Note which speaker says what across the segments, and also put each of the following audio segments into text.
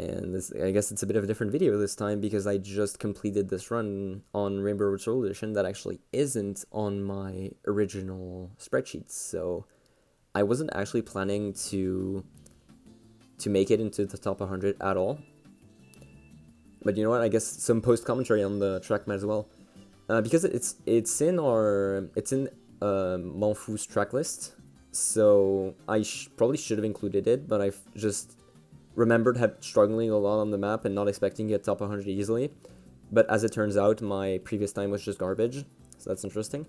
Speaker 1: And this, I guess it's a bit of a different video this time because I just completed this run on Rainbow Road Solo Edition that actually isn't on my original spreadsheet. So I wasn't actually planning to make it into the top 100 at all. But you know what? I guess some post commentary on the track might as well, because it's in Monfou's track list. So I probably should have included it, but I've just remembered struggling a lot on the map and not expecting to get top 100 easily. But as it turns out, my previous time was just garbage, so that's interesting.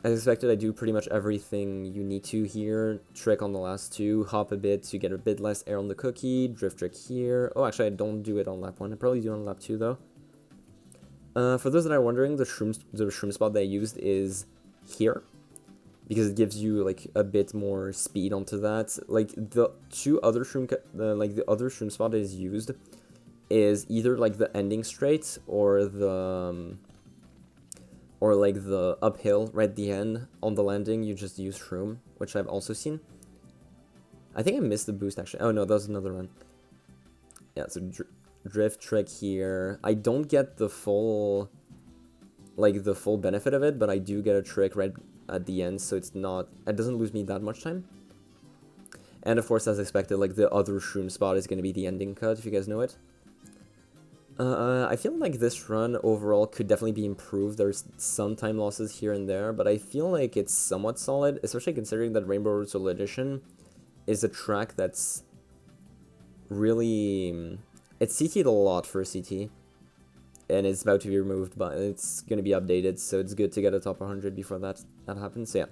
Speaker 1: As expected, I do pretty much everything you need to here. Trick on the last two, hop a bit to get a bit less air on the cookie, drift trick here. Oh, actually, I don't do it on lap 1. I probably do it on lap 2, though. For those that are wondering, the shroom spot that I used is here, because it gives you like a bit more speed onto that. Like the other shroom spot is used is either like the ending straight or the like the uphill right at the end. On the landing you just use shroom, which I've also seen. I think I missed the boost actually. Oh no, that was another one. Yeah, so drift trick here. I don't get the full benefit of it, but I do get a trick right at the end, so it doesn't lose me that much time. And of course, as expected, like the other shroom spot is going to be the ending cut, if you guys know it. I feel like this run overall could definitely be improved. There's some time losses here and there, but I feel like it's somewhat solid, especially considering that Rainbow Road Solo Edition is a track that's really... It's CT'd a lot for a CT, and it's about to be removed, but it's going to be updated, so it's good to get a top 100 before that happens. So yeah,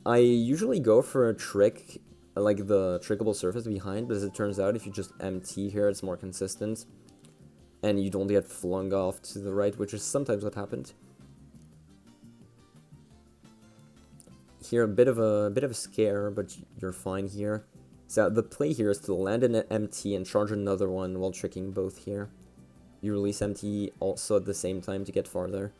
Speaker 1: I usually go for a trick, like the trickable surface behind, but as it turns out, if you just MT here, it's more consistent, and you don't get flung off to the right, which is sometimes what happened. Here, a bit of a scare, but you're fine here. So the play here is to land in an MT and charge another one while tricking both here. You release MT also at the same time to get farther.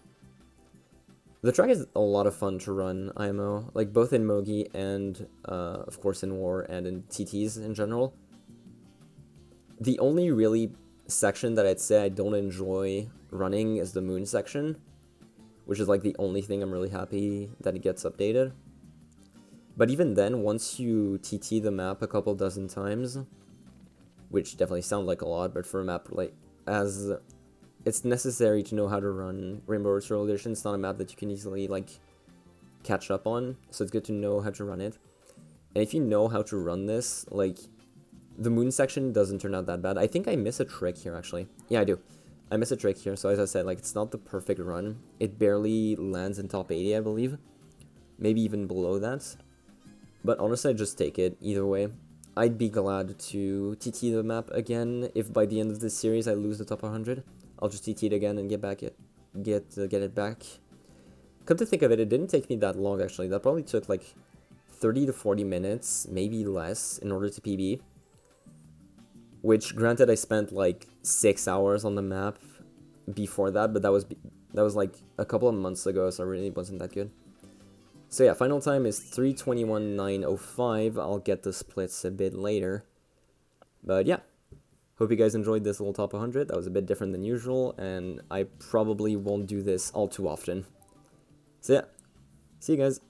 Speaker 1: The track is a lot of fun to run IMO, like both in Mogi and of course in War and in TTs in general. The only really section that I'd say I don't enjoy running is the moon section, which is like the only thing I'm really happy that it gets updated. But even then, once you TT the map a couple dozen times, which definitely sound like a lot, but for a map like as it's necessary to know how to run Rainbow Road Solo Edition. It's not a map that you can easily like catch up on, so it's good to know how to run it. And if you know how to run this, like the moon section doesn't turn out that bad. I think I miss a trick here actually. Yeah, I do. I miss a trick here, so as I said, like it's not the perfect run. It barely lands in top 80, I believe. Maybe even below that. But honestly, I'd just take it either way. I'd be glad to TT the map again if by the end of this series I lose the top 100. I'll just TT it again and get it back. Come to think of it, it didn't take me that long actually. That probably took like 30 to 40 minutes, maybe less, in order to PB. Which, granted, I spent like 6 hours on the map before that, but that was like a couple of months ago, so it really wasn't that good. So yeah, final time is 3:21.905. I'll get the splits a bit later. But yeah, hope you guys enjoyed this little top 100. That was a bit different than usual, and I probably won't do this all too often. So yeah, see you guys.